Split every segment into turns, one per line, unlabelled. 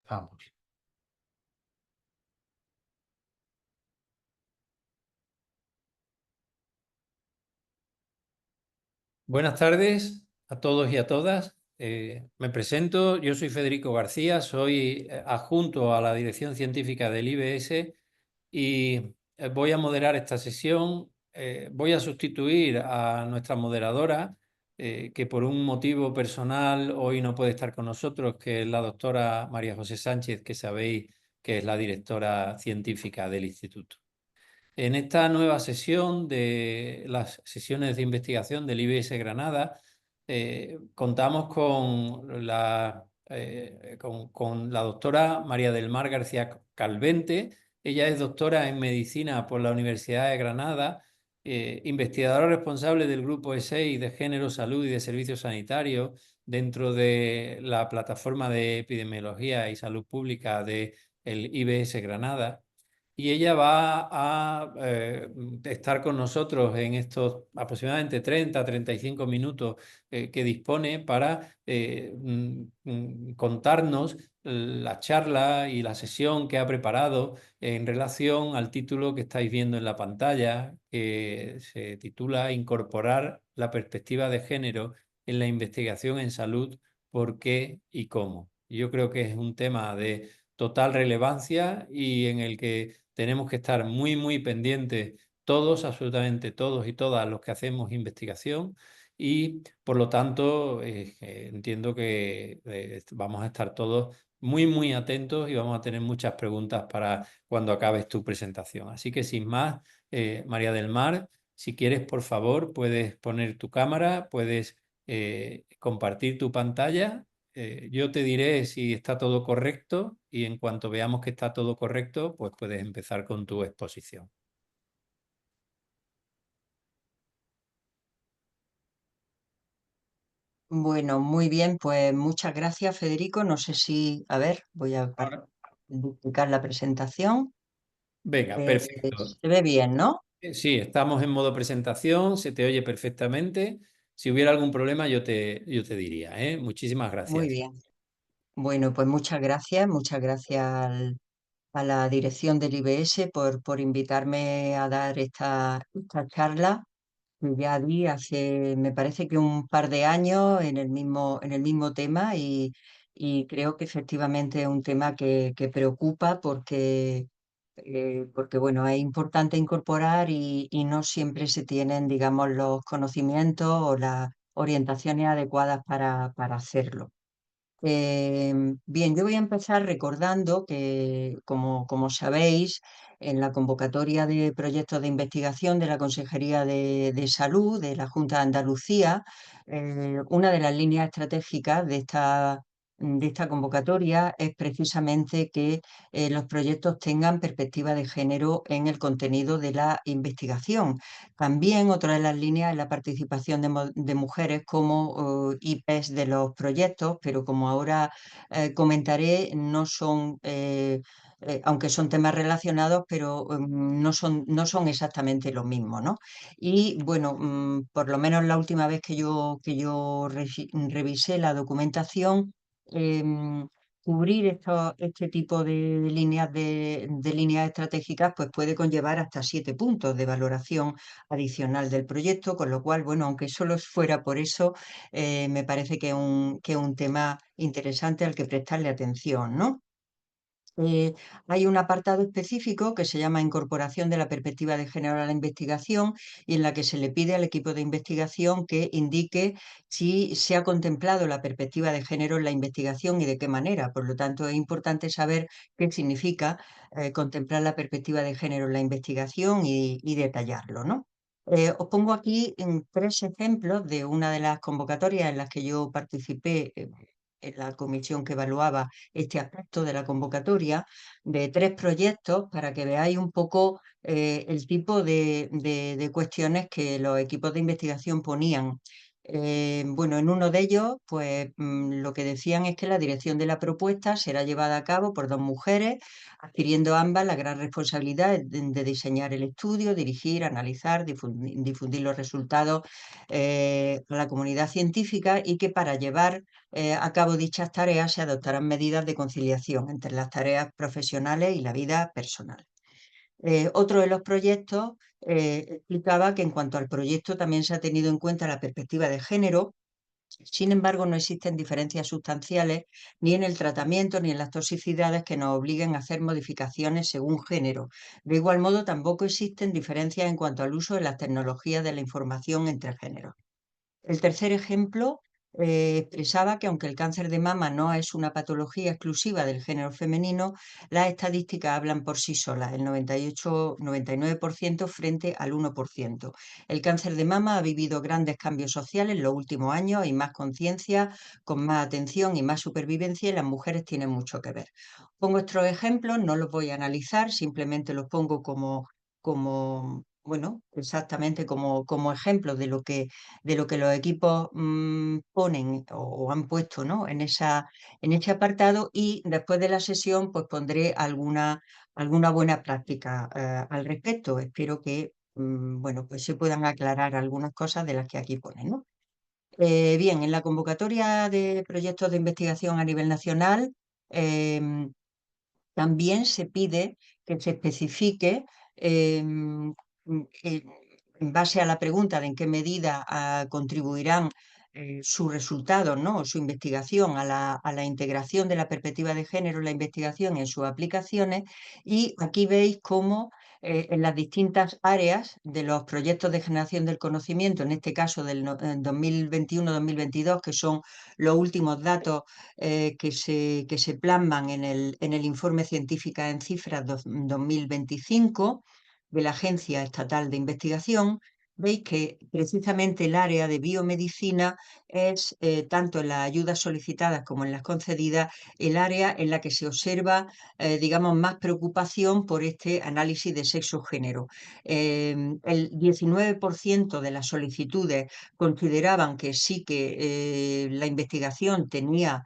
Vamos. Buenas tardes a todos y a todas. Me presento, yo soy Federico García, soy adjunto a la Dirección Científica del IBS y voy a moderar esta sesión. Voy a sustituir a nuestra moderadora, que por un motivo personal hoy no puede estar con nosotros, que es la doctora María José Sánchez, que sabéis que es la directora científica del instituto. En esta nueva sesión de las sesiones de investigación del IBS Granada, contamos con la doctora María del Mar García Calvente. Ella es doctora en medicina por la Universidad de Granada, investigadora responsable del grupo E6 de Género, Salud y de Servicios Sanitarios dentro de la plataforma de epidemiología y salud pública del IBS Granada. Y ella va a estar con nosotros en estos aproximadamente 30-35 minutos que dispone para contarnos la charla y la sesión que ha preparado en relación al título que estáis viendo en la pantalla, que se titula Incorporar la perspectiva de género en la investigación en salud, ¿por qué y cómo? Yo creo que es un tema de total relevancia y en el que tenemos que estar muy, muy pendientes todos, absolutamente todos y todas los que hacemos investigación y por lo tanto entiendo que vamos a estar todos muy, muy atentos y vamos a tener muchas preguntas para cuando acabes tu presentación. Así que sin más, María del Mar, si quieres, por favor, puedes poner tu cámara, puedes compartir tu pantalla. Yo te diré si está todo correcto y en cuanto veamos que está todo correcto, pues puedes empezar con tu exposición.
Bueno, muy bien, pues muchas gracias, Federico. No sé si, a ver, voy a
Ahora,
duplicar la presentación.
venga, perfecto.
Se ve bien, ¿no?
Sí, estamos en modo presentación, se te oye perfectamente. Si hubiera algún problema, yo te diría, ¿eh? Muchísimas
Muy
gracias.
bien. Bueno, pues muchas gracias a la dirección del IBS por invitarme a dar esta charla. Ya di hace, me parece que un par de años en el mismo tema y creo que efectivamente es un tema que preocupa porque bueno, es importante incorporar y no siempre se tienen, digamos, los conocimientos o las orientaciones adecuadas para hacerlo. Bien, yo voy a empezar recordando que, como sabéis, en la convocatoria de proyectos de investigación de la Consejería de Salud de la Junta de Andalucía, una de las líneas estratégicas de esta convocatoria es precisamente que los proyectos tengan perspectiva de género en el contenido de la investigación. También otra de las líneas es la participación de mujeres como IPES de los proyectos, pero como ahora comentaré, no son, aunque son temas relacionados, pero no son exactamente lo mismo, ¿no? Y bueno, por lo menos la última vez que yo revisé la documentación, em, cubrir este tipo de líneas estratégicas pues puede conllevar hasta 7 puntos de valoración adicional del proyecto, con lo cual, bueno, aunque solo fuera por eso, me parece que es un tema interesante al que prestarle atención, ¿no? Eh, Hay un apartado específico que se llama Incorporación de la perspectiva de género a la investigación y en la que se le pide al equipo de investigación que indique si se ha contemplado la perspectiva de género en la investigación y de qué manera. Por lo tanto, es importante saber qué significa contemplar la perspectiva de género en la investigación y detallarlo, ¿no? Os pongo aquí tres ejemplos de una de las convocatorias en las que yo participé en la comisión que evaluaba este aspecto de la convocatoria, de tres proyectos para que veáis un poco el tipo de cuestiones que los equipos de investigación ponían. Bueno, en uno de ellos, pues lo que decían es que la dirección de la propuesta será llevada a cabo por dos mujeres, adquiriendo ambas la gran responsabilidad de diseñar el estudio, dirigir, analizar, difundir los resultados a la comunidad científica, y que para llevar a cabo dichas tareas se adoptarán medidas de conciliación entre las tareas profesionales y la vida personal. Otro de los proyectos explicaba que en cuanto al proyecto también se ha tenido en cuenta la perspectiva de género. Sin embargo, no existen diferencias sustanciales ni en el tratamiento ni en las toxicidades que nos obliguen a hacer modificaciones según género. De igual modo, tampoco existen diferencias en cuanto al uso de las tecnologías de la información entre géneros. El tercer ejemplo expresaba que aunque el cáncer de mama no es una patología exclusiva del género femenino, las estadísticas hablan por sí solas, el 98-99% frente al 1%. El cáncer de mama ha vivido grandes cambios sociales en los últimos años y más conciencia, con más atención y más supervivencia, y las mujeres tienen mucho que ver. Pongo estos ejemplos, no los voy a analizar, simplemente los pongo como bueno, exactamente como ejemplos de lo que los equipos ponen o han puesto, ¿no? En ese apartado, y después de la sesión pues pondré alguna buena práctica al respecto. Espero que bueno, pues se puedan aclarar algunas cosas de las que aquí ponen, ¿no? Bien, en la convocatoria de proyectos de investigación a nivel nacional, em, también se pide que se especifique, en base a la pregunta de en qué medida contribuirán sus resultados, ¿no? O su investigación a la integración de la perspectiva de género en la investigación y en sus aplicaciones. Y aquí veis cómo en las distintas áreas de los proyectos de generación del conocimiento, en este caso del 2021-2022, que son los últimos datos que se plasman en el informe Científica en Cifras 2025 de la Agencia Estatal de Investigación. Veis que precisamente el área de biomedicina es, tanto en las ayudas solicitadas como en las concedidas, el área en la que se observa, digamos, más preocupación por este análisis de sexo-género. El 19% de las solicitudes consideraban que sí, que la investigación tenía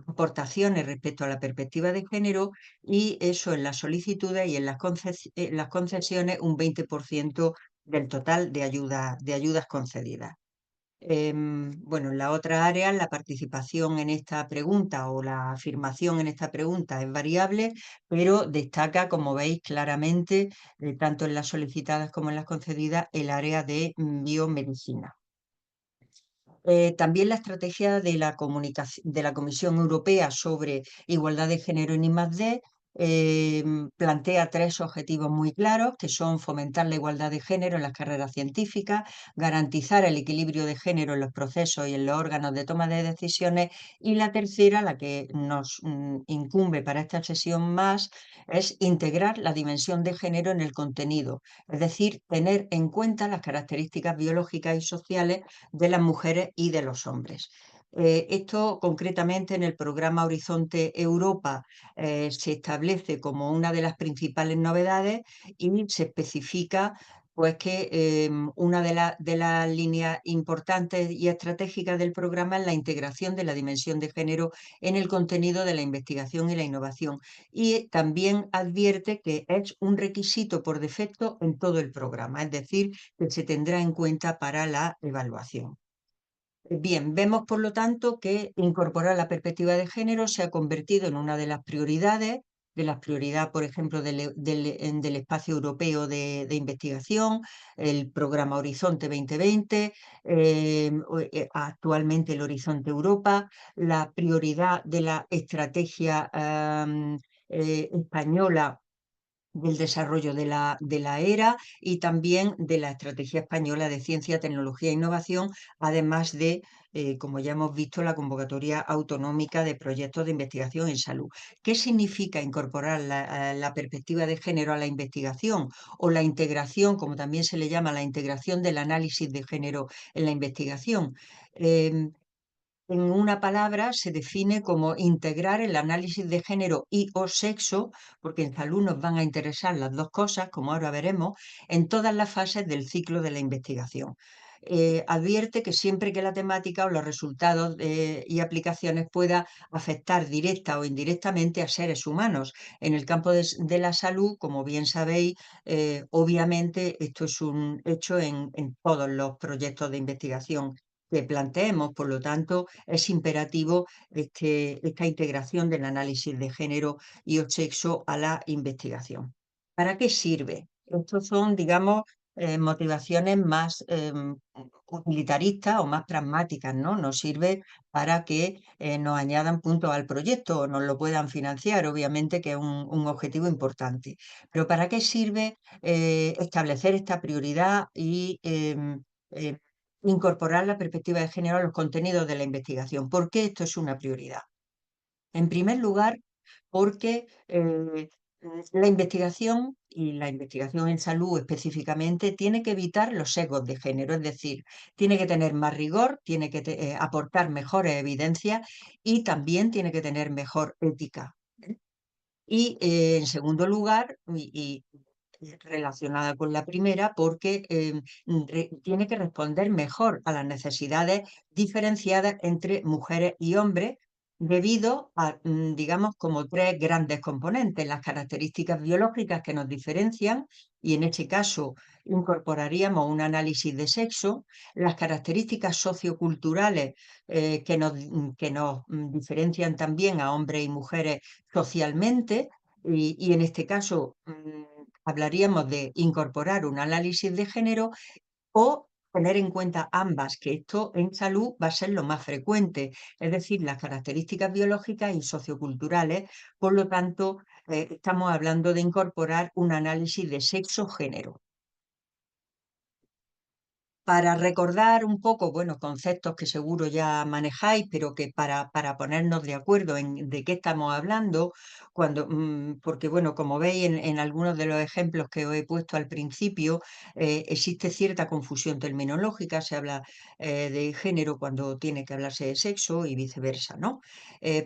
aportaciones respecto a la perspectiva de género, y eso en las solicitudes, y en las concesiones un 20% del total de ayudas concedidas. Bueno, en la otra área, la participación en esta pregunta o la afirmación en esta pregunta es variable, pero destaca, como veis claramente, tanto en las solicitadas como en las concedidas, el área de biomedicina. También la estrategia de la de la Comisión Europea sobre igualdad de género en I+D plantea tres objetivos muy claros, que son fomentar la igualdad de género en las carreras científicas, garantizar el equilibrio de género en los procesos y en los órganos de toma de decisiones, y la tercera, la que nos incumbe para esta sesión más, es integrar la dimensión de género en el contenido, es decir, tener en cuenta las características biológicas y sociales de las mujeres y de los hombres. Esto concretamente en el programa Horizonte Europa se establece como una de las principales novedades, y se especifica pues que una de las líneas importantes y estratégicas del programa es la integración de la dimensión de género en el contenido de la investigación y la innovación. Y también advierte que es un requisito por defecto en todo el programa, es decir, que se tendrá en cuenta para la evaluación. Bien, vemos por lo tanto que incorporar la perspectiva de género se ha convertido en una de las prioridades, por ejemplo, del espacio europeo de investigación, el programa Horizonte 2020, actualmente el Horizonte Europa, la prioridad de la estrategia española del desarrollo de la ERA, y también de la Estrategia Española de Ciencia, Tecnología e Innovación, además de, como ya hemos visto, la convocatoria autonómica de proyectos de investigación en salud. ¿Qué significa incorporar la perspectiva de género a la investigación, o la integración, como también se le llama, la integración del análisis de género en la investigación? Em, en una palabra se define como integrar el análisis de género y o sexo, porque en salud nos van a interesar las dos cosas, como ahora veremos, en todas las fases del ciclo de la investigación. advierte que siempre que la temática o los resultados y aplicaciones pueda afectar directa o indirectamente a seres humanos. En el campo de la salud, como bien sabéis, obviamente esto es un hecho en todos los proyectos de investigación que planteemos. Por lo tanto, es imperativo esta integración del análisis de género y o sexo a la investigación. ¿Para qué sirve? Estos son, digamos, motivaciones más utilitaristas o más pragmáticas, ¿no? Nos sirve para que nos añadan puntos al proyecto o nos lo puedan financiar, obviamente que es un objetivo importante. Pero ¿para qué sirve establecer esta prioridad y incorporar la perspectiva de género a los contenidos de la investigación? ¿Por qué esto es una prioridad? En primer lugar, porque la investigación y la investigación en salud específicamente tiene que evitar los sesgos de género, es decir, tiene que tener más rigor, tiene que aportar mejores evidencias y también tiene que tener mejor ética. Y en segundo lugar, relacionada con la primera, porque tiene que responder mejor a las necesidades diferenciadas entre mujeres y hombres, debido a, digamos, como tres grandes componentes: las características biológicas que nos diferencian, y en este caso incorporaríamos un análisis de sexo; las características socioculturales que nos diferencian también a hombres y mujeres socialmente, y en este caso hablaríamos de incorporar un análisis de género o tener en cuenta ambas, que esto en salud va a ser lo más frecuente, es decir, las características biológicas y socioculturales. Por lo tanto, estamos hablando de incorporar un análisis de sexo-género. Para recordar un poco, bueno, conceptos que seguro ya manejáis, pero que para ponernos de acuerdo en de qué estamos hablando, porque bueno, como veis en algunos de los ejemplos que os he puesto al principio, existe cierta confusión terminológica. Se habla de género cuando tiene que hablarse de sexo y viceversa, ¿no?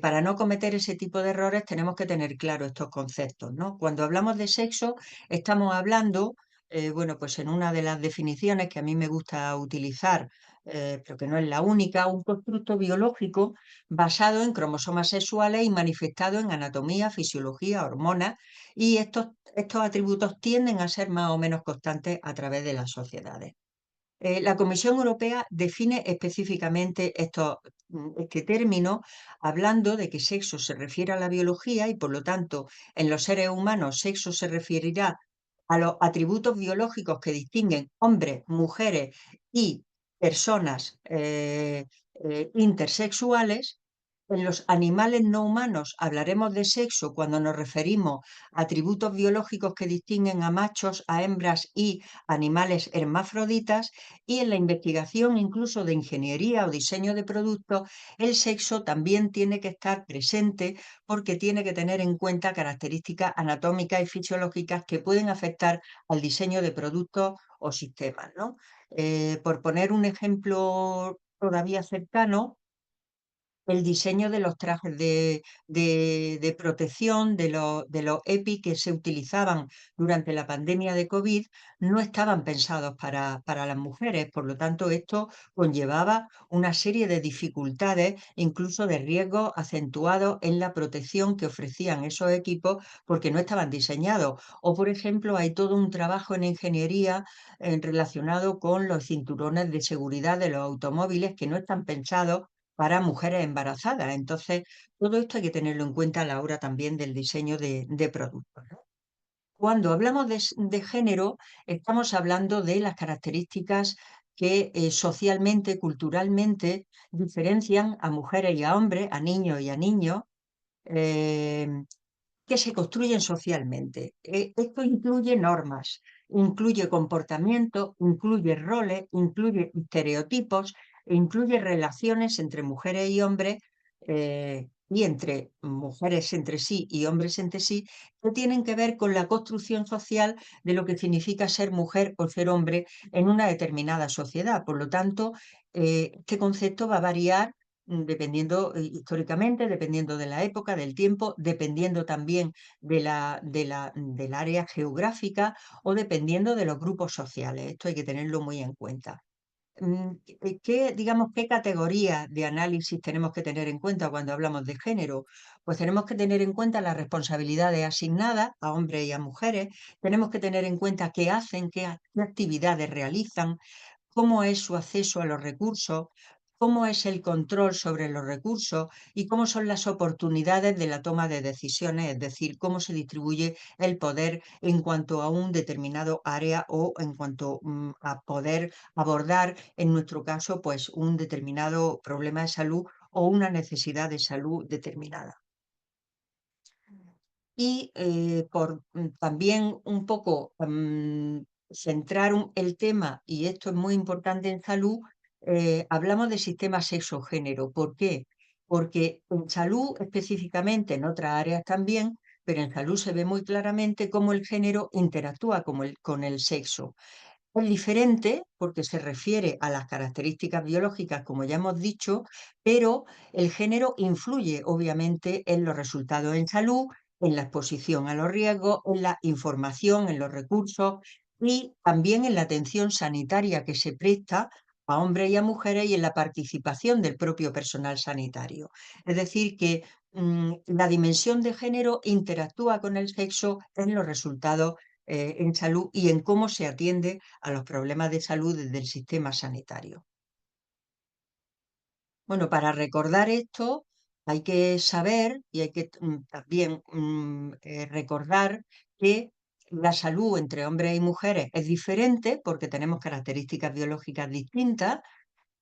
Para no cometer ese tipo de errores tenemos que tener claro estos conceptos, ¿no? Cuando hablamos de sexo, estamos hablando, bueno, pues en una de las definiciones que a mí me gusta utilizar, pero que no es la única, un constructo biológico basado en cromosomas sexuales y manifestado en anatomía, fisiología, hormonas, y estos atributos tienden a ser más o menos constantes a través de las sociedades. La Comisión Europea define específicamente este término, hablando de que sexo se refiere a la biología y, por lo tanto, en los seres humanos sexo se referirá a los atributos biológicos que distinguen hombres, mujeres y personas intersexuales. En los animales no humanos hablaremos de sexo cuando nos referimos a atributos biológicos que distinguen a machos, a hembras y animales hermafroditas. Y en la investigación incluso de ingeniería o diseño de productos, el sexo también tiene que estar presente, porque tiene que tener en cuenta características anatómicas y fisiológicas que pueden afectar al diseño de productos o sistemas, ¿no? Por poner un ejemplo todavía cercano, el diseño de los trajes de protección, de los EPI que se utilizaban durante la pandemia de COVID, no estaban pensados para las mujeres. Por lo tanto, esto conllevaba una serie de dificultades, incluso de riesgos acentuados en la protección que ofrecían esos equipos, porque no estaban diseñados. O, por ejemplo, hay todo un trabajo en ingeniería relacionado con los cinturones de seguridad de los automóviles que no están pensados para mujeres embarazadas. Entonces, todo esto hay que tenerlo en cuenta a la hora también del diseño de productos, ¿no? Cuando hablamos de género, estamos hablando de las características que socialmente, culturalmente, diferencian a mujeres y a hombres, a niños y a niños, eh, que se construyen socialmente. Esto incluye normas, incluye comportamiento, incluye roles, incluye estereotipos, e incluye relaciones entre mujeres y hombres, y entre mujeres entre sí y hombres entre sí, que tienen que ver con la construcción social de lo que significa ser mujer o ser hombre en una determinada sociedad. Por lo tanto, este concepto va a variar dependiendo históricamente, dependiendo de la época, del tiempo, dependiendo también del área geográfica o dependiendo de los grupos sociales. Esto hay que tenerlo muy en cuenta. digamos, qué categorías de análisis tenemos que tener en cuenta cuando hablamos de género? Pues tenemos que tener en cuenta las responsabilidades asignadas a hombres y a mujeres, tenemos que tener en cuenta qué hacen, qué actividades realizan, cómo es su acceso a los recursos, cómo es el control sobre los recursos y cómo son las oportunidades de la toma de decisiones, es decir, cómo se distribuye el poder en cuanto a un determinado área o en cuanto a poder abordar, en nuestro caso, pues un determinado problema de salud o una necesidad de salud determinada. Y también un poco centrar el tema, y esto es muy importante en salud, hablamos de sistema sexo-género. ¿Por qué? Porque en salud específicamente, en otras áreas también, pero en salud se ve muy claramente cómo el género interactúa con el sexo. Es diferente porque se refiere a las características biológicas, como ya hemos dicho, pero el género influye obviamente en los resultados en salud, en la exposición a los riesgos, en la información, en los recursos y también en la atención sanitaria que se presta a hombres y a mujeres y en la participación del propio personal sanitario. Es decir, que la dimensión de género interactúa con el sexo en los resultados en salud y en cómo se atiende a los problemas de salud desde el sistema sanitario. Bueno, para recordar esto hay que saber y hay que también recordar que la salud entre hombres y mujeres es diferente porque tenemos características biológicas distintas,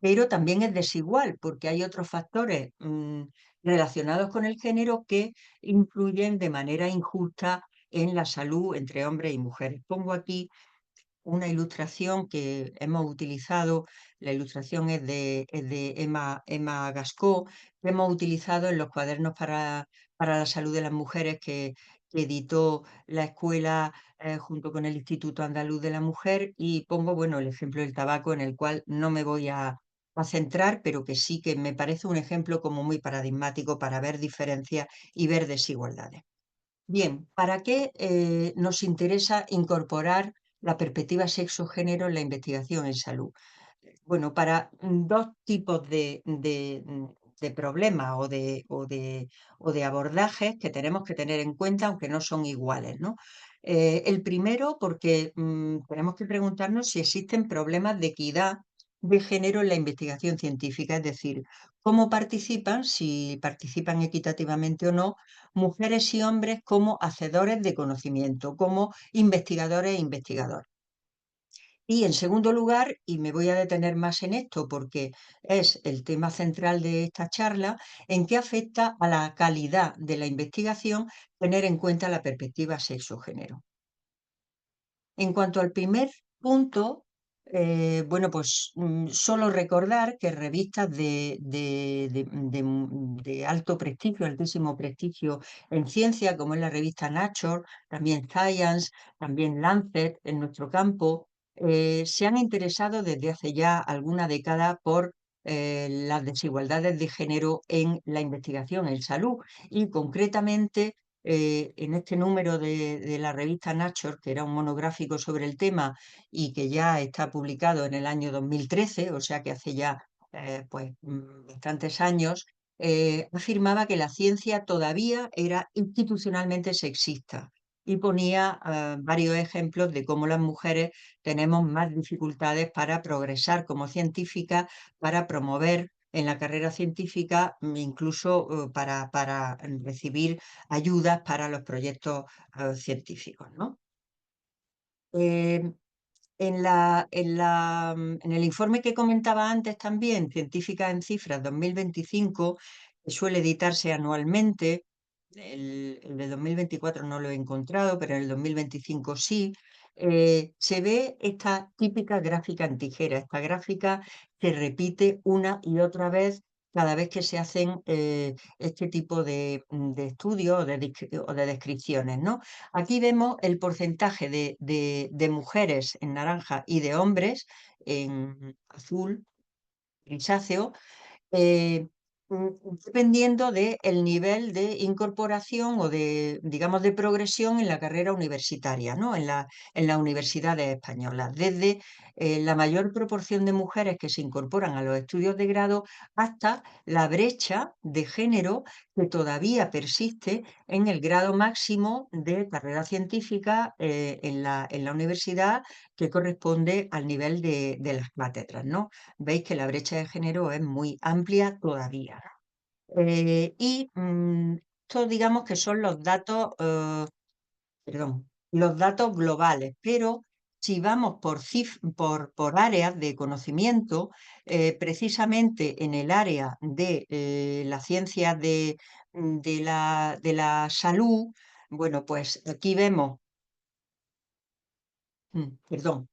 pero también es desigual porque hay otros factores relacionados con el género que influyen de manera injusta en la salud entre hombres y mujeres. Pongo aquí una ilustración que hemos utilizado, la ilustración es de Emma Gascó, que hemos utilizado en los cuadernos para la salud de las mujeres que editó la escuela junto con el Instituto Andaluz de la Mujer y pongo, bueno, el ejemplo del tabaco en el cual no me voy a centrar, pero que sí que me parece un ejemplo como muy paradigmático para ver diferencias y ver desigualdades. Bien, ¿para qué nos interesa incorporar la perspectiva sexo-género en la investigación en salud? Bueno, para dos tipos de problemas o de abordajes que tenemos que tener en cuenta, aunque no son iguales, ¿no? El primero, porque tenemos que preguntarnos si existen problemas de equidad de género en la investigación científica, es decir, cómo participan, si participan equitativamente o no, mujeres y hombres como hacedores de conocimiento, como investigadores e investigadoras. Y en segundo lugar, y me voy a detener más en esto porque es el tema central de esta charla, en qué afecta a la calidad de la investigación tener en cuenta la perspectiva sexo-género. En cuanto al primer punto, bueno, pues solo recordar que revistas de alto prestigio, altísimo prestigio en ciencia, como es la revista Nature, también Science, también Lancet en nuestro campo, se han interesado desde hace ya alguna década por las desigualdades de género en la investigación en salud y concretamente en este número de la revista Nature, que era un monográfico sobre el tema y que ya está publicado en el año 2013, o sea que hace ya pues, bastantes años, afirmaba que la ciencia todavía era institucionalmente sexista y ponía varios ejemplos de cómo las mujeres tenemos más dificultades para progresar como científicas, para promover en la carrera científica, incluso para recibir ayudas para los proyectos científicos, ¿no? Eh, en el informe que comentaba antes también, Científicas en Cifras 2025, que suele editarse anualmente, el de 2024 no lo he encontrado, pero en el 2025 sí, se ve esta típica gráfica en tijera, esta gráfica que repite una y otra vez cada vez que se hacen este tipo de estudios o de descripciones, ¿no? Aquí vemos el porcentaje de mujeres en naranja y de hombres en azul, grisáceo, dependiendo del nivel de incorporación o de, digamos, de progresión en la carrera universitaria, ¿no? En las universidades españolas, desde la mayor proporción de mujeres que se incorporan a los estudios de grado hasta la brecha de género que todavía persiste en el grado máximo de carrera científica en la universidad, que corresponde al nivel de las cátedras, ¿no? Veis que la brecha de género es muy amplia todavía. Estos digamos que son los datos, perdón, los datos globales, pero si vamos por áreas de conocimiento, precisamente en el área de la ciencia de la salud, bueno, pues aquí vemos, perdón,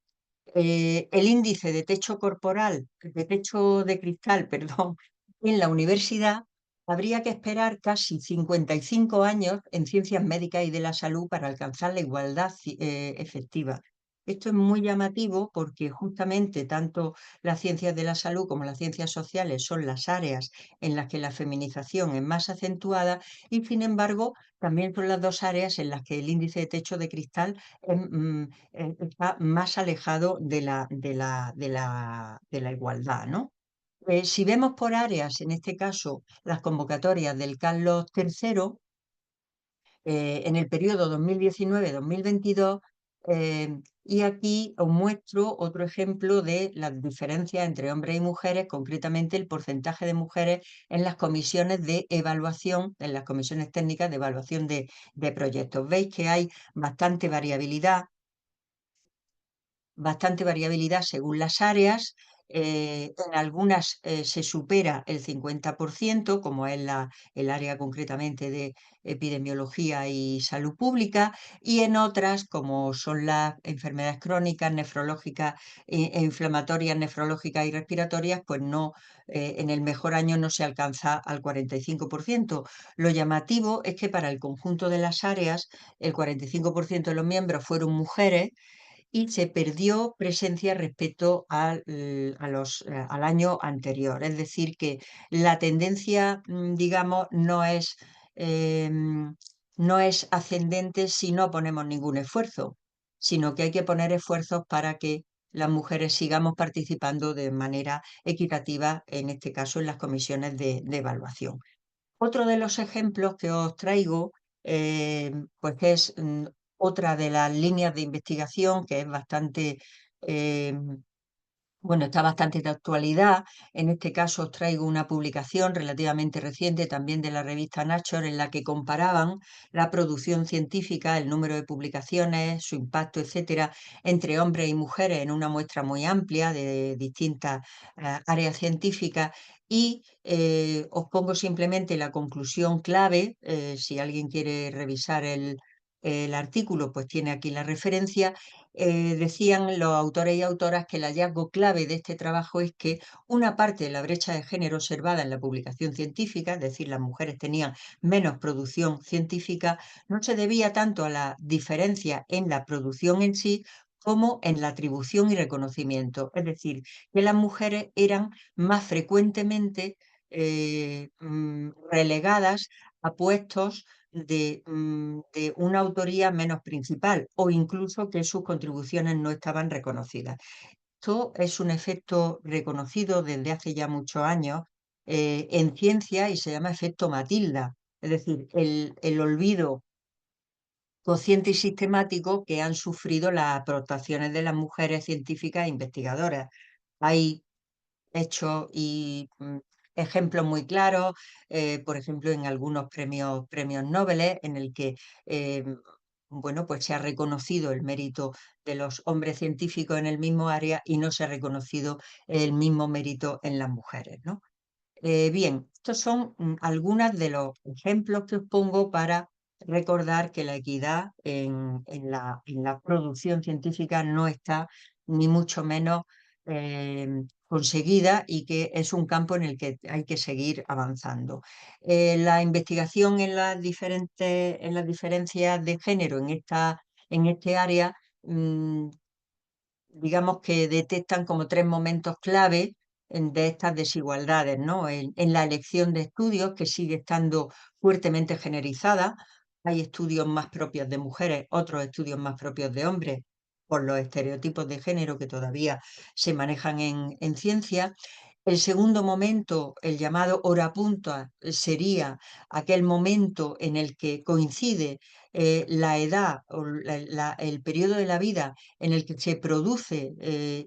el índice de techo corporal, de techo de cristal, perdón, en la universidad, habría que esperar casi 55 años en ciencias médicas y de la salud para alcanzar la igualdad efectiva. Esto es muy llamativo porque justamente tanto las ciencias de la salud como las ciencias sociales son las áreas en las que la feminización es más acentuada y, sin embargo, también son las dos áreas en las que el índice de techo de cristal es, está más alejado de la igualdad, ¿no? Si vemos por áreas, en este caso, las convocatorias del Carlos III, en el periodo 2019-2022, y aquí os muestro otro ejemplo de las diferencias entre hombres y mujeres, concretamente el porcentaje de mujeres en las comisiones de evaluación, en las comisiones técnicas de evaluación de proyectos. Veis que hay bastante variabilidad según las áreas. En algunas se supera el 50%, como es el área concretamente de epidemiología y salud pública, y en otras, como son las enfermedades crónicas, nefrológicas e inflamatorias, nefrológicas y respiratorias, pues no, en el mejor año no se alcanza al 45%. Lo llamativo es que para el conjunto de las áreas, el 45% de los miembros fueron mujeres y se perdió presencia respecto al año anterior. Es decir, que la tendencia, digamos, no es ascendente si no ponemos ningún esfuerzo, sino que hay que poner esfuerzos para que las mujeres sigamos participando de manera equitativa, en este caso en las comisiones de evaluación. Otro de los ejemplos que os traigo, pues es otra de las líneas de investigación que es bastante, eh, bueno, está bastante de actualidad. En este caso os traigo una publicación relativamente reciente también de la revista Nature en la que comparaban la producción científica, el número de publicaciones, su impacto, etcétera, entre hombres y mujeres en una muestra muy amplia de distintas áreas científicas. Y os pongo simplemente la conclusión clave, si alguien quiere revisar el artículo, pues tiene aquí la referencia. Decían los autores y autoras que el hallazgo clave de este trabajo es que una parte de la brecha de género observada en la publicación científica, es decir, las mujeres tenían menos producción científica, no se debía tanto a la diferencia en la producción en sí como en la atribución y reconocimiento. Es decir, que las mujeres eran más frecuentemente relegadas a puestos de una autoría menos principal o incluso que sus contribuciones no estaban reconocidas. Esto es un efecto reconocido desde hace ya muchos años en ciencia y se llama efecto Matilda, es decir, el olvido consciente y sistemático que han sufrido las aportaciones de las mujeres científicas e investigadoras. Hay hechos y ejemplos muy claros, por ejemplo, en algunos premios Nobel, en el que eh, bueno, pues se ha reconocido el mérito de los hombres científicos en el mismo área y no se ha reconocido el mismo mérito en las mujeres, ¿no? Bien, estos son algunos de los ejemplos que os pongo para recordar que la equidad en la producción científica no está ni mucho menos conseguida y que es un campo en el que hay que seguir avanzando. La investigación en las diferencias de género en este área, mm, digamos que detectan como tres momentos clave. de estas desigualdades, ¿no? En la elección de estudios, que sigue estando fuertemente generalizada. Hay estudios más propios de mujeres, otros estudios más propios de hombres, por los estereotipos de género que todavía se manejan en ciencia. El segundo momento, el llamado hora punta, sería aquel momento en el que coincide la edad o el periodo de la vida en el que se produce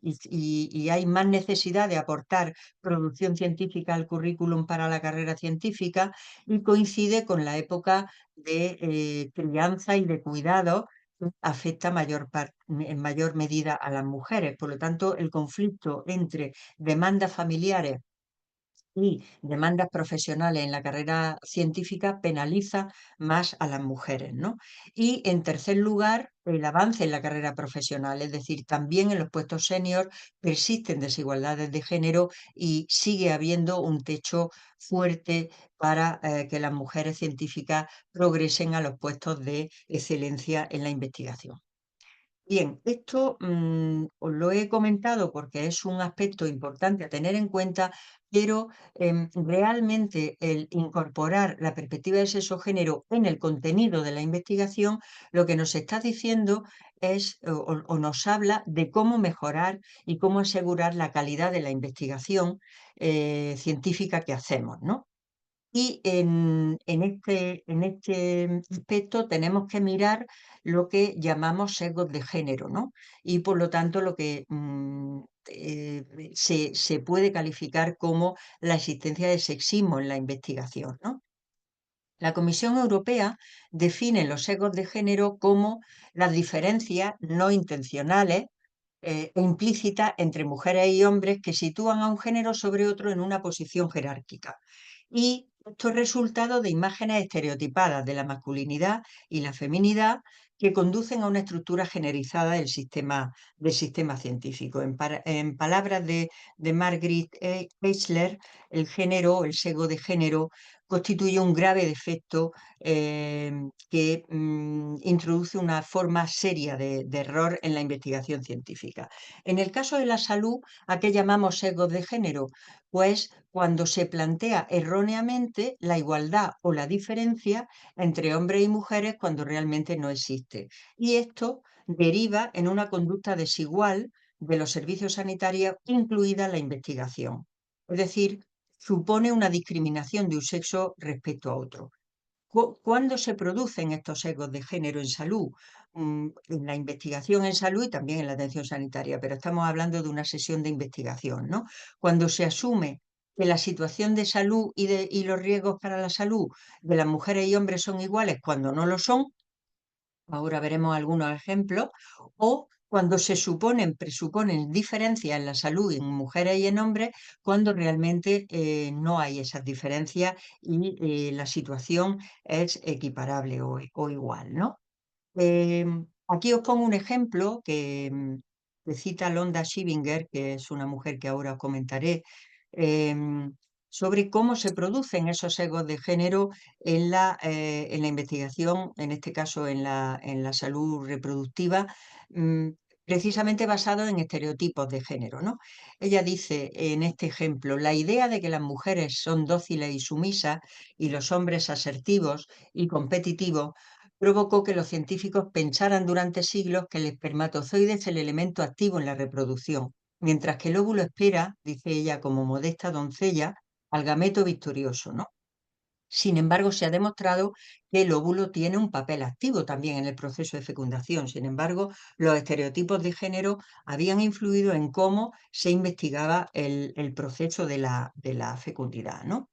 y hay más necesidad de aportar producción científica al currículum para la carrera científica, y coincide con la época de crianza y de cuidado que afecta en mayor medida a las mujeres. Por lo tanto, el conflicto entre demandas familiares y demandas profesionales en la carrera científica penaliza más a las mujeres, ¿no? Y en tercer lugar, el avance en la carrera profesional, es decir, también en los puestos senior persisten desigualdades de género y sigue habiendo un techo fuerte para que las mujeres científicas progresen a los puestos de excelencia en la investigación. Bien, esto os lo he comentado porque es un aspecto importante a tener en cuenta, pero realmente el incorporar la perspectiva de sexo-género en el contenido de la investigación, lo que nos está diciendo es o nos habla de cómo mejorar y cómo asegurar la calidad de la investigación científica que hacemos, ¿no? Y en este aspecto tenemos que mirar lo que llamamos sesgos de género, ¿no? Y por lo tanto lo que se puede calificar como la existencia de sexismo en la investigación, ¿no? La Comisión Europea define los sesgos de género como las diferencias no intencionales e implícitas entre mujeres y hombres que sitúan a un género sobre otro en una posición jerárquica. Y esto es resultado de imágenes estereotipadas de la masculinidad y la feminidad que conducen a una estructura generalizada del sistema científico. En palabras de Margaret Eichler, el género, el sesgo de género, constituye un grave defecto que introduce una forma seria de error en la investigación científica. En el caso de la salud, ¿a qué llamamos sesgos de género? Pues cuando se plantea erróneamente la igualdad o la diferencia entre hombres y mujeres cuando realmente no existe. Y esto deriva en una conducta desigual de los servicios sanitarios, incluida la investigación. Es decir, supone una discriminación de un sexo respecto a otro. ¿Cuándo se producen estos sesgos de género en salud? En la investigación en salud y también en la atención sanitaria, pero estamos hablando de una sesión de investigación, ¿no? Cuando se asume que la situación de salud y los riesgos para la salud de las mujeres y hombres son iguales cuando no lo son, ahora veremos algunos ejemplos, o cuando presuponen diferencias en la salud en mujeres y en hombres, cuando realmente no hay esas diferencias y la situación es equiparable o igual, ¿no? Aquí os pongo un ejemplo que cita Londa Shivinger, que es una mujer que ahora os comentaré, em, sobre cómo se producen esos sesgos de género en la investigación, en este caso en la salud reproductiva, mm, precisamente basado en estereotipos de género, ¿no? Ella dice en este ejemplo, la idea de que las mujeres son dóciles y sumisas y los hombres asertivos y competitivos provocó que los científicos pensaran durante siglos que el espermatozoide es el elemento activo en la reproducción, mientras que el óvulo espera, dice ella, como modesta doncella, al gameto victorioso, ¿no? Sin embargo, se ha demostrado que el óvulo tiene un papel activo también en el proceso de fecundación. Sin embargo, los estereotipos de género habían influido en cómo se investigaba el proceso de la fecundidad, ¿no?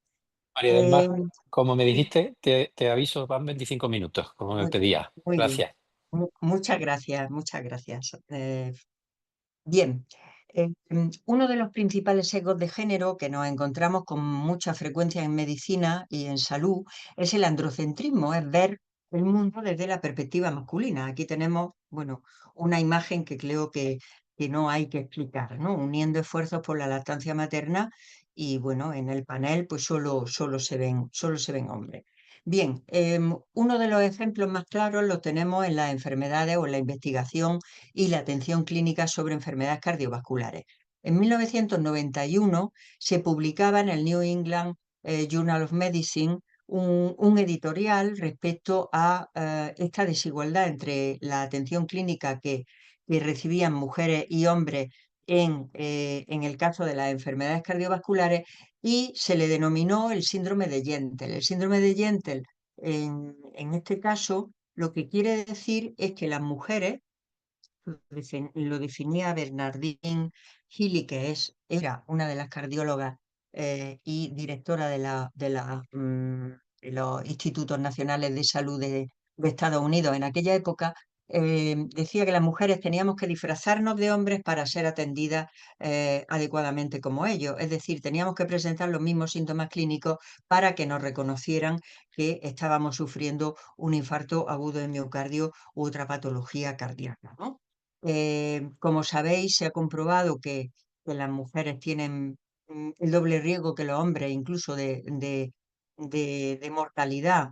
María del
Eh,
Mar, como me dijiste, te aviso, van 25 minutos, como me
muy,
pedía.
muy bien.
Gracias.
Muchas gracias, muchas gracias. Bien, uno de los principales sesgos de género que nos encontramos con mucha frecuencia en medicina y en salud es el androcentrismo, es ver el mundo desde la perspectiva masculina. Aquí tenemos, bueno, una imagen que creo que no hay que explicar, ¿no? Uniendo esfuerzos por la lactancia materna y, bueno, en el panel pues solo se ven hombres. Bien, uno de los ejemplos más claros lo tenemos en las enfermedades o en la investigación y la atención clínica sobre enfermedades cardiovasculares. En 1991 se publicaba en el New England Journal of Medicine un editorial respecto a esta desigualdad entre la atención clínica que recibían mujeres y hombres en el caso de las enfermedades cardiovasculares y se le denominó el síndrome de Gentel. El síndrome de Gentel, en este caso, lo que quiere decir es que las mujeres, lo definía Bernardine Healy, que era una de las cardiólogas y directora de los Institutos Nacionales de Salud de Estados Unidos en aquella época. Decía que las mujeres teníamos que disfrazarnos de hombres para ser atendidas adecuadamente como ellos. Es decir, teníamos que presentar los mismos síntomas clínicos para que nos reconocieran que estábamos sufriendo un infarto agudo de miocardio u otra patología cardíaca, ¿no? Como sabéis, se ha comprobado que las mujeres tienen el doble riesgo que los hombres, incluso de mortalidad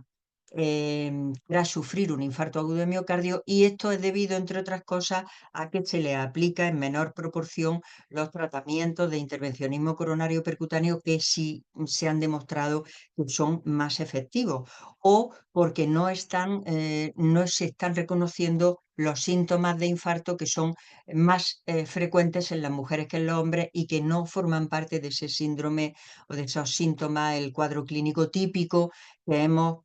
tras sufrir un infarto agudo de miocardio, y esto es debido, entre otras cosas, a que se le aplica en menor proporción los tratamientos de intervencionismo coronario percutáneo que sí se han demostrado que son más efectivos, o porque no se están reconociendo los síntomas de infarto que son más frecuentes en las mujeres que en los hombres y que no forman parte de ese síndrome o de esos síntomas, el cuadro clínico típico que hemos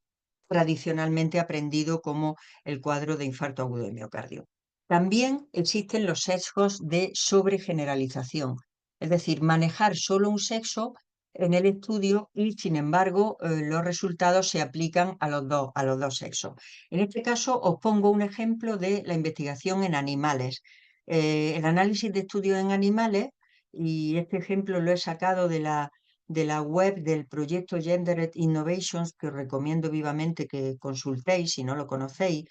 tradicionalmente aprendido como el cuadro de infarto agudo de miocardio. También existen los sesgos de sobregeneralización, es decir, manejar solo un sexo en el estudio y, sin embargo, los resultados se aplican a los dos sexos. En este caso, os pongo un ejemplo de la investigación en animales. El análisis de estudios en animales, y este ejemplo lo he sacado de la web del proyecto Gendered Innovations, que os recomiendo vivamente que consultéis si no lo conocéis,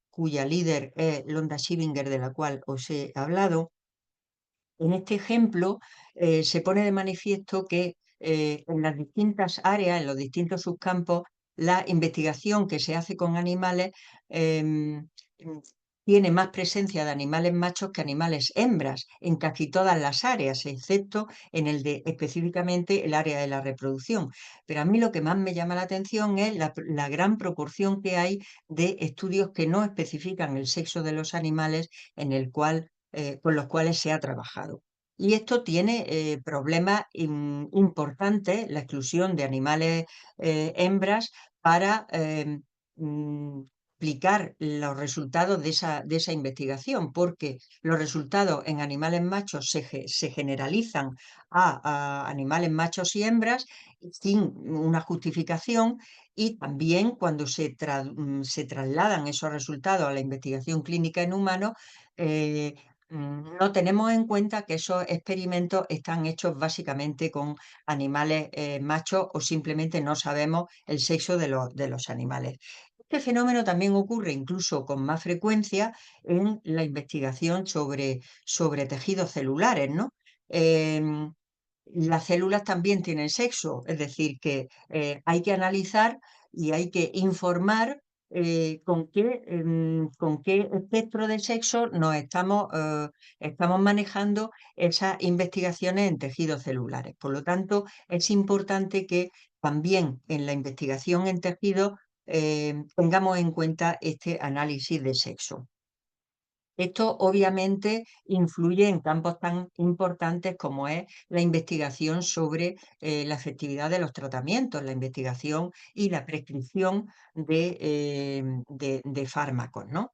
cuya líder es Londa Shivinger, de la cual os he hablado. En este ejemplo se pone de manifiesto que en las distintas áreas, en los distintos subcampos, la investigación que se hace con animales em, mm, tiene más presencia de animales machos que animales hembras en casi todas las áreas, excepto en el de específicamente el área de la reproducción. Pero a mí lo que más me llama la atención es la gran proporción que hay de estudios que no especifican el sexo de los animales en el cual con los cuales se ha trabajado. Y esto tiene problemas importantes, la exclusión de animales hembras para mm, aplicar los resultados de esa investigación, porque los resultados en animales machos se generalizan a animales machos y hembras sin una justificación, y también cuando se trasladan esos resultados a la investigación clínica en humanos, eh, no tenemos en cuenta que esos experimentos están hechos básicamente con animales machos, o simplemente no sabemos el sexo de los animales. Este fenómeno también ocurre incluso con más frecuencia en la investigación sobre tejidos celulares, ¿no? Em, las células también tienen sexo, es decir, que hay que analizar y hay que informar con qué espectro de sexo estamos manejando esas investigaciones en tejidos celulares. Por lo tanto, es importante que también en la investigación en tejidos tengamos en cuenta este análisis de sexo. Esto obviamente influye en campos tan importantes como es la investigación sobre la efectividad de los tratamientos, la investigación y la prescripción de fármacos, ¿no?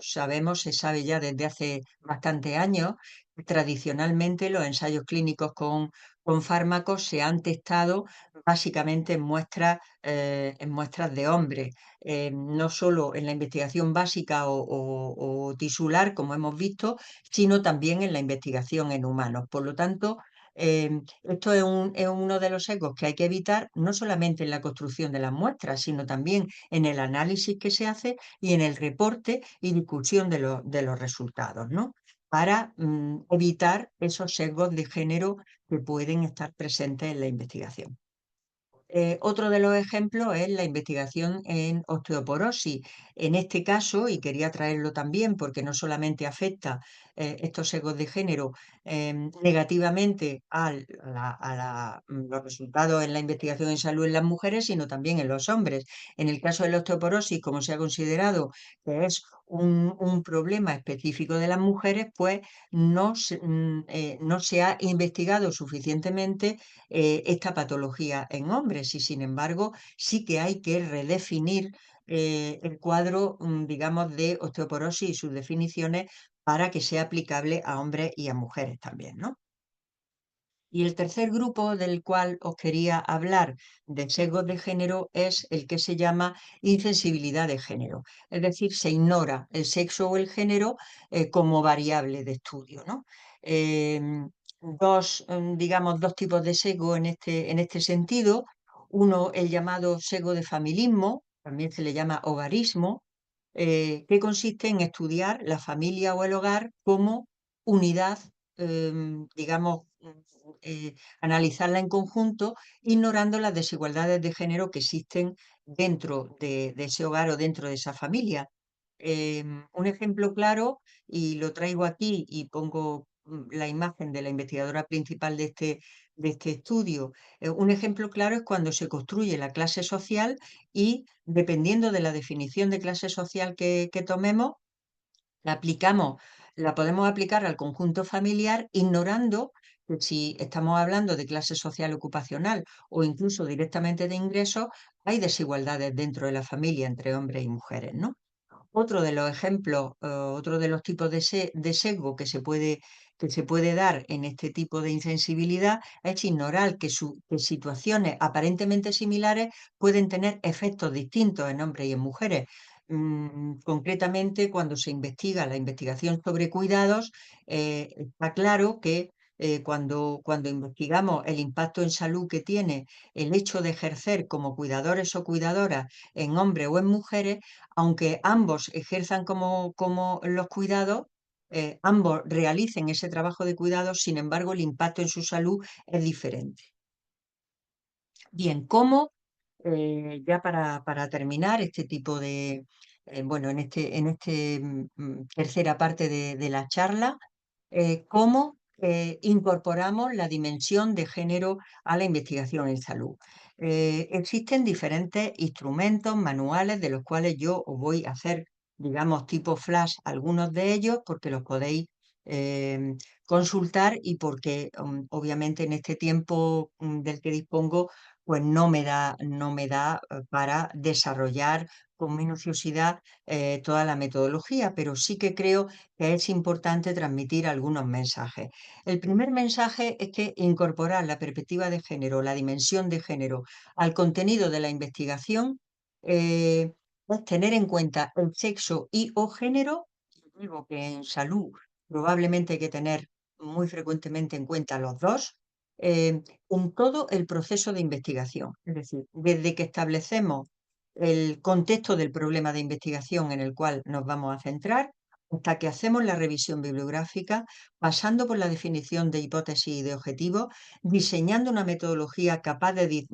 Sabemos, se sabe ya desde hace bastantes años, que tradicionalmente los ensayos clínicos con fármacos se han testado básicamente en muestras de hombres, no solo en la investigación básica o tisular, como hemos visto, sino también en la investigación en humanos. Por lo tanto, esto es uno de los sesgos que hay que evitar, no solamente en la construcción de las muestras, sino también en el análisis que se hace y en el reporte y discusión de los resultados, ¿no? Para evitar esos sesgos de género que pueden estar presentes en la investigación. Otro de los ejemplos es la investigación en osteoporosis. En este caso, y quería traerlo también porque no solamente afecta estos sesgos de género negativamente los resultados en la investigación en salud en las mujeres, sino también en los hombres. En el caso de la osteoporosis, como se ha considerado que es un problema específico de las mujeres, pues no se ha investigado suficientemente esta patología en hombres y sin embargo sí que hay que redefinir el cuadro, digamos, de osteoporosis y sus definiciones para que sea aplicable a hombres y a mujeres también, ¿no? Y el tercer grupo del cual os quería hablar de sesgos de género es el que se llama insensibilidad de género. Es decir, se ignora el sexo o el género como variable de estudio, ¿no? Digamos, dos tipos de sesgo en este sentido. Uno, el llamado sesgo de familismo, también se le llama hogarismo, que consiste en estudiar la familia o el hogar como unidad, digamos, analizarla en conjunto, ignorando las desigualdades de género que existen dentro de ese hogar o dentro de esa familia. Un ejemplo claro, y lo traigo aquí y pongo la imagen de la investigadora principal de este estudio. Un ejemplo claro es cuando se construye la clase social y dependiendo de la definición de clase social que tomemos, la aplicamos, la podemos aplicar al conjunto familiar, ignorando que si estamos hablando de clase social ocupacional o incluso directamente de ingresos, hay desigualdades dentro de la familia entre hombres y mujeres, ¿no? Otro de los ejemplos, otro de los tipos de sesgo que se puede dar en este tipo de insensibilidad es ignorar que situaciones aparentemente similares pueden tener efectos distintos en hombres y en mujeres. Concretamente, cuando se investiga la investigación sobre cuidados, está claro que cuando investigamos el impacto en salud que tiene el hecho de ejercer como cuidadores o cuidadoras en hombres o en mujeres, aunque ambos ejerzan como los cuidados, ambos realicen ese trabajo de cuidados, sin embargo, el impacto en su salud es diferente. Bien, ¿cómo, ya para terminar este tipo de, bueno, en este tercera parte de la charla, cómo incorporamos la dimensión de género a la investigación en salud? Existen diferentes instrumentos, manuales, de los cuales yo os voy a hacer, digamos, tipo flash algunos de ellos, porque los podéis eh, consultar y porque obviamente en este tiempo del que dispongo, pues no me da para desarrollar con minuciosidad toda la metodología, pero sí que creo que es importante transmitir algunos mensajes. El primer mensaje es que incorporar la perspectiva de género, la dimensión de género al contenido de la investigación es tener en cuenta el sexo y o género. Digo que en salud probablemente hay que tener muy frecuentemente en cuenta los dos. En todo el proceso de investigación. Es decir, desde que establecemos el contexto del problema de investigación en el cual nos vamos a centrar, hasta que hacemos la revisión bibliográfica, pasando por la definición de hipótesis y de objetivos, diseñando una metodología capaz de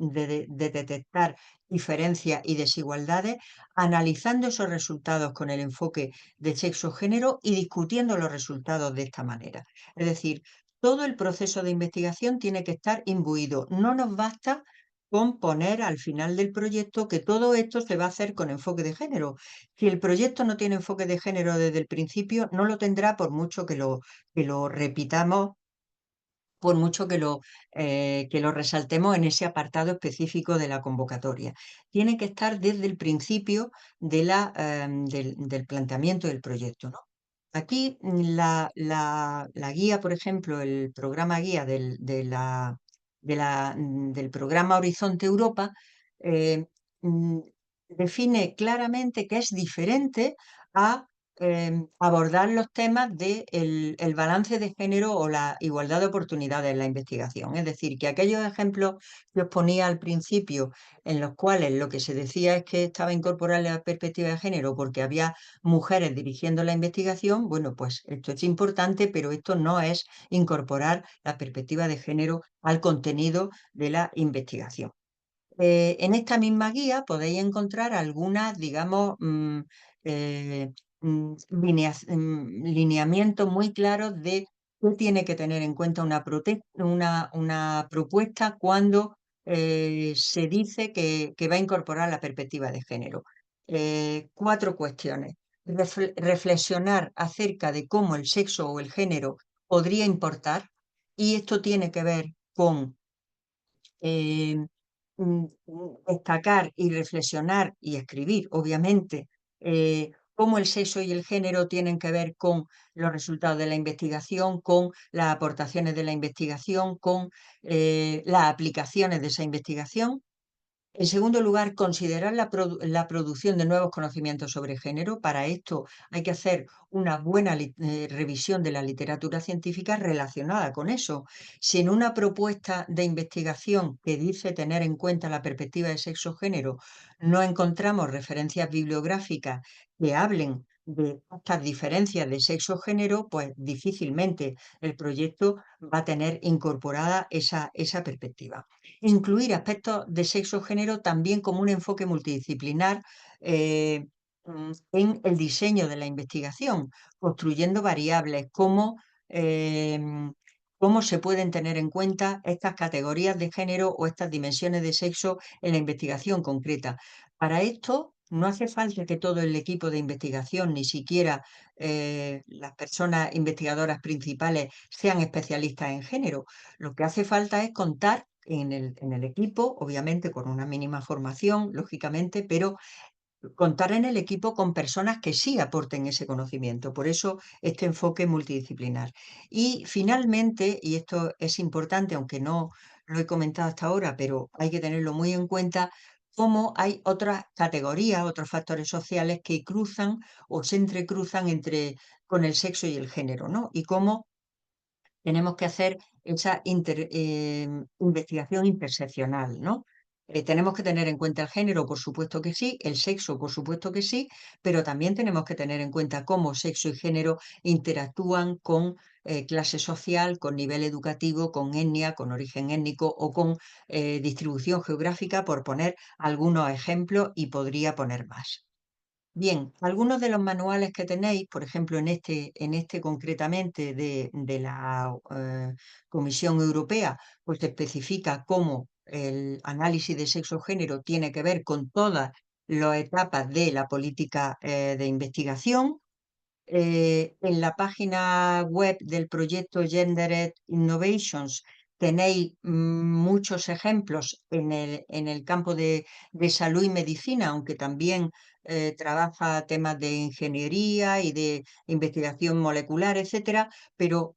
detectar diferencias y desigualdades, analizando esos resultados con el enfoque de sexo-género y discutiendo los resultados de esta manera. Es decir, todo el proceso de investigación tiene que estar imbuido. No nos basta con poner al final del proyecto que todo esto se va a hacer con enfoque de género. Si el proyecto no tiene enfoque de género desde el principio, no lo tendrá por mucho que lo repitamos, por mucho que lo resaltemos en ese apartado específico de la convocatoria. Tiene que estar desde el principio del planteamiento del proyecto, ¿no? Aquí la guía, por ejemplo, el programa guía del programa Horizonte Europa, eh, mm, define claramente que es diferente a abordar los temas del balance de género o la igualdad de oportunidades en la investigación. Es decir, que aquellos ejemplos que os ponía al principio, en los cuales lo que se decía es que estaba incorporada la perspectiva de género porque había mujeres dirigiendo la investigación, bueno, pues esto es importante, pero esto no es incorporar la perspectiva de género al contenido de la investigación. En esta misma guía podéis encontrar algunas, digamos, eh, lineamientos muy claros de qué tiene que tener en cuenta una propuesta cuando se dice que va a incorporar la perspectiva de género. Cuatro cuestiones. Reflexionar acerca de cómo el sexo o el género podría importar, y esto tiene que ver con eh, destacar y reflexionar y escribir, obviamente, cómo el sexo y el género tienen que ver con los resultados de la investigación, con las aportaciones de la investigación, con las aplicaciones de esa investigación. En segundo lugar, considerar la producción de nuevos conocimientos sobre género. Para esto hay que hacer una buena revisión de la literatura científica relacionada con eso. Si en una propuesta de investigación que dice tener en cuenta la perspectiva de sexo-género no encontramos referencias bibliográficas que hablen de estas diferencias de sexo-género, pues difícilmente el proyecto va a tener incorporada esa perspectiva. Incluir aspectos de sexo-género también como un enfoque multidisciplinar en el diseño de la investigación, construyendo variables como cómo se pueden tener en cuenta estas categorías de género o estas dimensiones de sexo en la investigación concreta. Para esto no hace falta que todo el equipo de investigación, ni siquiera las personas investigadoras principales, sean especialistas en género. Lo que hace falta es contar en el equipo, obviamente con una mínima formación, lógicamente, pero contar en el equipo con personas que sí aporten ese conocimiento. Por eso este enfoque multidisciplinar. Y finalmente, y esto es importante, aunque no lo he comentado hasta ahora, pero hay que tenerlo muy en cuenta, cómo hay otras categorías, otros factores sociales que cruzan o se entrecruzan con el sexo y el género, ¿no? Y cómo tenemos que hacer esa investigación interseccional, ¿no? Tenemos que tener en cuenta el género, por supuesto que sí, el sexo, por supuesto que sí, pero también tenemos que tener en cuenta cómo sexo y género interactúan con clase social, con nivel educativo, con etnia, con origen étnico o con distribución geográfica, por poner algunos ejemplos y podría poner más. Bien, algunos de los manuales que tenéis, por ejemplo, en este concretamente de la Comisión Europea, pues especifica cómo el análisis de sexo-género tiene que ver con todas las etapas de la política de investigación. En la página web del proyecto Gendered Innovations tenéis muchos ejemplos en el campo de salud y medicina, aunque también trabaja temas de ingeniería y de investigación molecular, etcétera, pero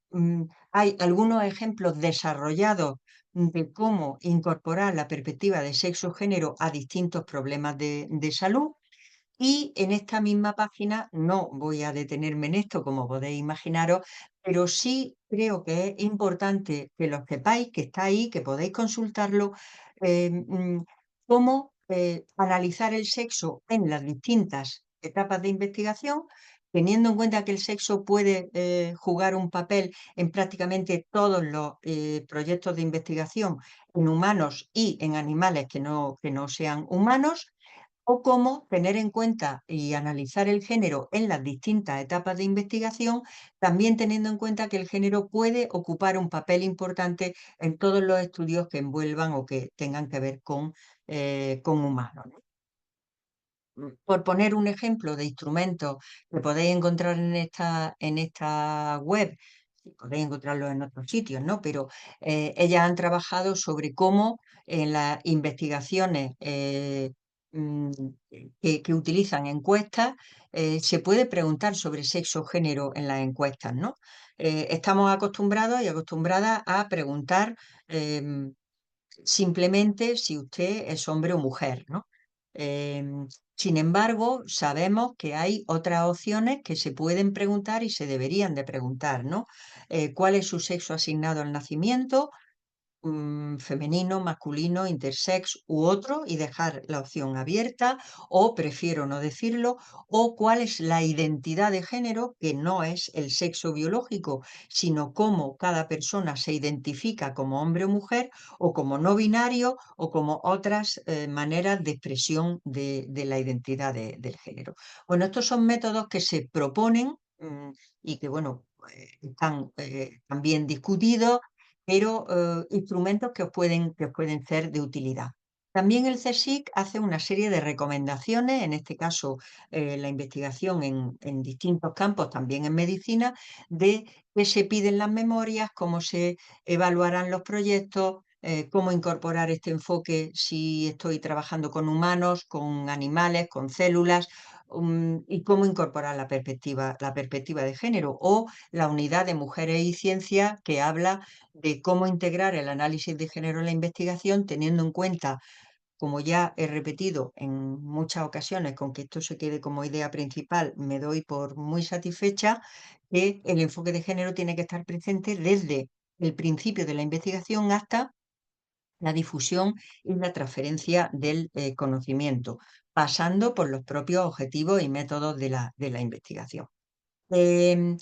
hay algunos ejemplos desarrollados de cómo incorporar la perspectiva de sexo-género a distintos problemas de salud. Y en esta misma página, no voy a detenerme en esto, como podéis imaginaros, pero sí creo que es importante que lo sepáis, que está ahí, que podéis consultarlo, cómo analizar el sexo en las distintas etapas de investigación, teniendo en cuenta que el sexo puede jugar un papel en prácticamente todos los proyectos de investigación en humanos y en animales que no sean humanos, o cómo tener en cuenta y analizar el género en las distintas etapas de investigación, también teniendo en cuenta que el género puede ocupar un papel importante en todos los estudios que envuelvan o que tengan que ver con humanos, ¿no? Por poner un ejemplo de instrumentos que podéis encontrar en esta web, sí, podéis encontrarlo en otros sitios, ¿no? Pero ellas han trabajado sobre cómo en las investigaciones mm, que utilizan encuestas se puede preguntar sobre sexo-género en las encuestas, ¿no? Estamos acostumbrados y acostumbradas a preguntar em, simplemente si usted es hombre o mujer, ¿no? Sin embargo, sabemos que hay otras opciones que se pueden preguntar y se deberían de preguntar, ¿no? ¿Cuál es su sexo asignado al nacimiento? femenino, masculino, intersex u otro y dejar la opción abierta o prefiero no decirlo o cuál es la identidad de género que no es el sexo biológico, sino cómo cada persona se identifica como hombre o mujer o como no binario o como otras maneras de expresión de la identidad del género. Bueno, estos son métodos que se proponen y que, bueno, están también discutidos, pero instrumentos que os pueden ser de utilidad. También el CSIC hace una serie de recomendaciones, en este caso la investigación en distintos campos, también en medicina, de qué se piden las memorias, cómo se evaluarán los proyectos, cómo incorporar este enfoque si estoy trabajando con humanos, con animales, con células, y cómo incorporar la perspectiva de género o la unidad de mujeres y ciencia que habla de cómo integrar el análisis de género en la investigación teniendo en cuenta, como ya he repetido en muchas ocasiones, con que esto se quede como idea principal, me doy por muy satisfecha, que el enfoque de género tiene que estar presente desde el principio de la investigación hasta la difusión y la transferencia del conocimiento, pasando por los propios objetivos y métodos de la investigación. Em,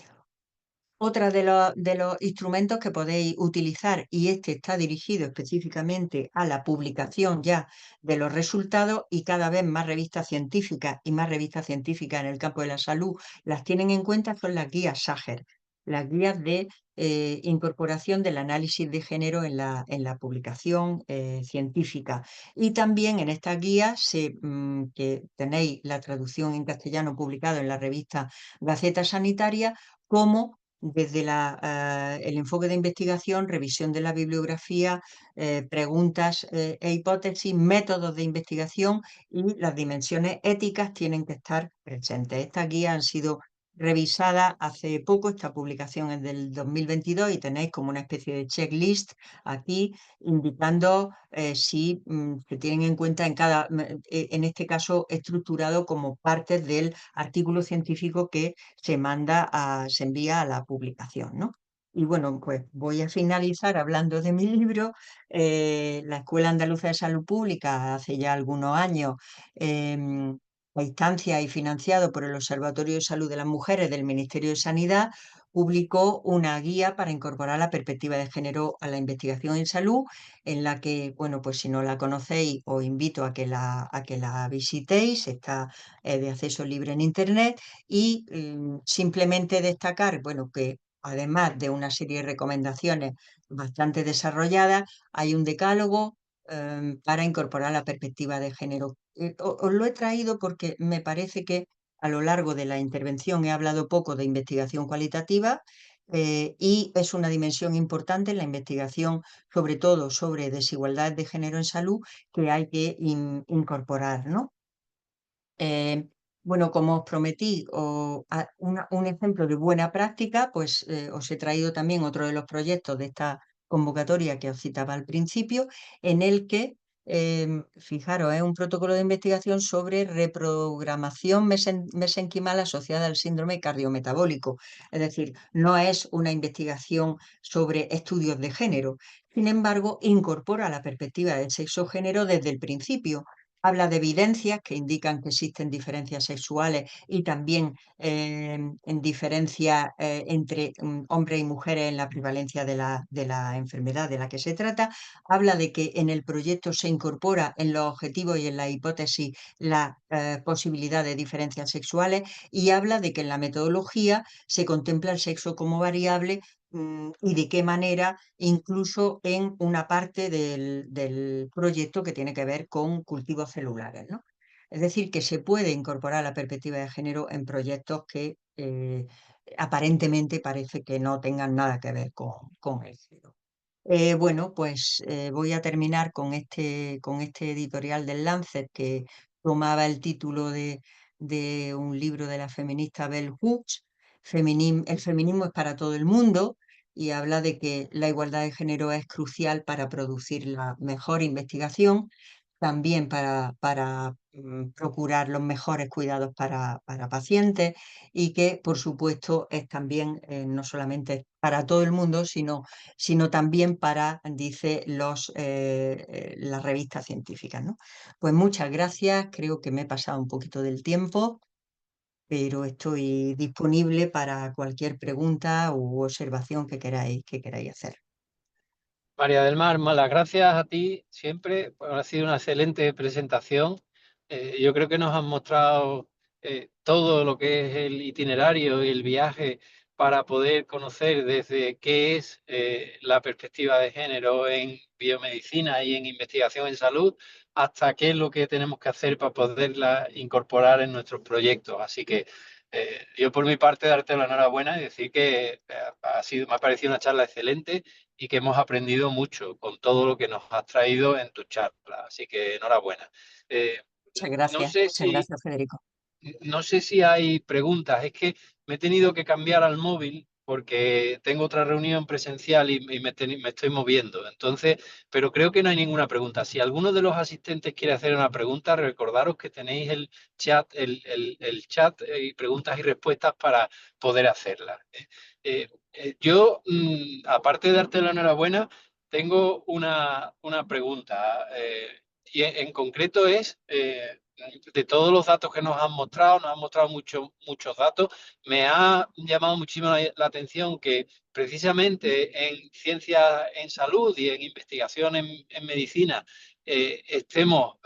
Otra de los instrumentos que podéis utilizar, y este está dirigido específicamente a la publicación ya de los resultados, y cada vez más revistas científicas y más revistas científicas en el campo de la salud las tienen en cuenta, son las guías Sager, las guías de incorporación del análisis de género en la publicación científica. Y también en estas guías, que tenéis la traducción en castellano publicado en la revista Gaceta Sanitaria, como desde el enfoque de investigación, revisión de la bibliografía, preguntas e hipótesis, métodos de investigación y las dimensiones éticas tienen que estar presentes. Estas guías han sido revisadas hace poco, esta publicación es del 2022 y tenéis como una especie de checklist aquí indicando si se tienen en cuenta en este caso estructurado como parte del artículo científico que se envía a la publicación, ¿no? Y bueno, pues voy a finalizar hablando de mi libro. La Escuela Andaluza de Salud Pública, hace ya algunos años, a instancia y financiado por el Observatorio de Salud de las Mujeres del Ministerio de Sanidad, publicó una guía para incorporar la perspectiva de género a la investigación en salud, en la que, bueno, pues si no la conocéis, os invito a que la visitéis, está de acceso libre en Internet y simplemente destacar, bueno, que además de una serie de recomendaciones bastante desarrolladas, hay un decálogo para incorporar la perspectiva de género. Os lo he traído porque me parece que a lo largo de la intervención he hablado poco de investigación cualitativa. Y es una dimensión importante en la investigación, sobre todo sobre desigualdades de género en salud, que hay que incorporar, ¿no? Eh, bueno, como os prometí, un ejemplo de buena práctica, pues os he traído también otro de los proyectos de esta convocatoria que os citaba al principio, en el que, fijaros, es un protocolo de investigación sobre reprogramación mesenquimal asociada al síndrome cardiometabólico. Es decir, no es una investigación sobre estudios de género. Sin embargo, incorpora la perspectiva del sexo-género desde el principio. Habla de evidencias que indican que existen diferencias sexuales y también en diferencias entre hombres y mujeres en la prevalencia de la enfermedad de la que se trata. Habla de que en el proyecto se incorpora en los objetivos y en la hipótesis la posibilidad de diferencias sexuales y habla de que en la metodología se contempla el sexo como variable y de qué manera incluso en una parte del proyecto que tiene que ver con cultivos celulares, ¿no? Es decir, que se puede incorporar la perspectiva de género en proyectos que aparentemente parece que no tengan nada que ver con el género. Bueno, pues voy a terminar con este editorial del Lancet que tomaba el título de un libro de la feminista Bell Hooks, El feminismo es para todo el mundo, y habla de que la igualdad de género es crucial para producir la mejor investigación. también para procurar los mejores cuidados para pacientes y que, por supuesto, es también no solamente para todo el mundo, sino también para, dice, las revistas científicas, ¿no? Pues muchas gracias, creo que me he pasado un poquito del tiempo, pero estoy disponible para cualquier pregunta u observación que queráis hacer.
María del Mar, las gracias a ti siempre. Pues, ha sido una excelente presentación. Yo creo que nos has mostrado todo lo que es el itinerario y el viaje para poder conocer desde qué es la perspectiva de género en biomedicina y en investigación en salud hasta qué es lo que tenemos que hacer para poderla incorporar en nuestros proyectos. Así que yo por mi parte darte la enhorabuena y decir que me ha parecido una charla excelente y que hemos aprendido mucho con todo lo que nos has traído en tu charla. Así que enhorabuena. Eh, no sé
Muchas
si,
gracias, Federico.
no sé si hay preguntas. Es que me he tenido que cambiar al móvil porque tengo otra reunión presencial y me estoy moviendo. Entonces, pero creo que no hay ninguna pregunta. Si alguno de los asistentes quiere hacer una pregunta, recordaros que tenéis el chat y preguntas y respuestas para poder hacerlas. Yo, aparte de darte la enhorabuena, tengo una pregunta. Y en concreto es, de todos los datos que nos han mostrado muchos datos, me ha llamado muchísimo la atención que precisamente en ciencias en salud y en investigación en medicina estemos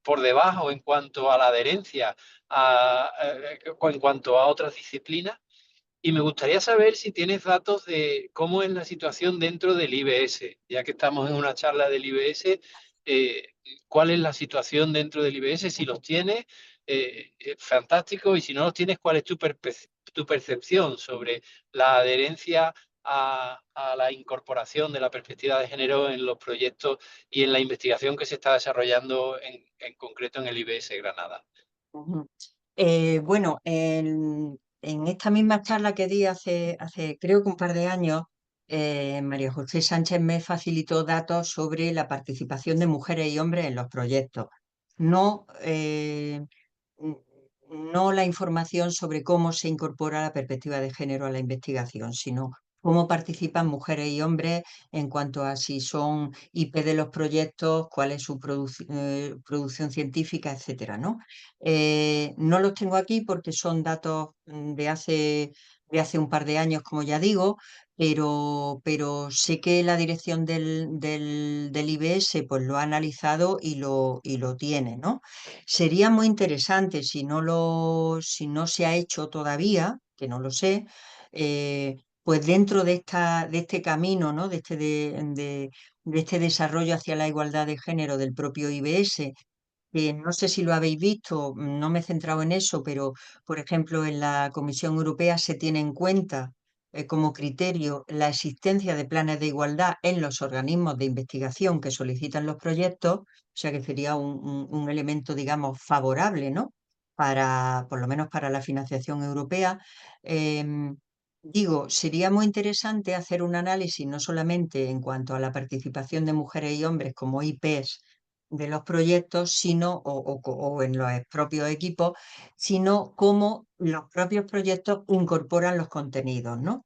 por debajo en cuanto a la adherencia, en cuanto a otras disciplinas. Y me gustaría saber si tienes datos de cómo es la situación dentro del IBS, ya que estamos en una charla del IBS, eh, cuál es la situación dentro del IBS, si los tienes, fantástico, y si no los tienes, cuál es tu percepción sobre la adherencia a la incorporación de la perspectiva de género en los proyectos y en la investigación que se está desarrollando en concreto en el IBS Granada.
Ujú. Bueno, en esta misma charla que di hace creo que un par de años, María José Sánchez me facilitó datos sobre la participación de mujeres y hombres en los proyectos. No, n- no la información sobre cómo se incorpora la perspectiva de género a la investigación, sino cómo participan mujeres y hombres en cuanto a si son IP de los proyectos, cuál es su producción científica, etcétera, ¿no? No los tengo aquí porque son datos de hace un par de años, como ya digo, pero sé que la dirección del IBS pues, lo ha analizado y lo tiene, ¿no? Sería muy interesante si no se ha hecho todavía, que no lo sé, pues dentro de este camino, ¿no? De este desarrollo hacia la igualdad de género del propio IBS, que no sé si lo habéis visto, no me he centrado en eso, pero por ejemplo en la Comisión Europea se tiene en cuenta como criterio la existencia de planes de igualdad en los organismos de investigación que solicitan los proyectos, o sea que sería un elemento, digamos, favorable, ¿no? Por lo menos para la financiación europea. Em, Digo, sería muy interesante hacer un análisis no solamente en cuanto a la participación de mujeres y hombres como IPs de los proyectos, o en los propios equipos, sino cómo los propios proyectos incorporan los contenidos, ¿no?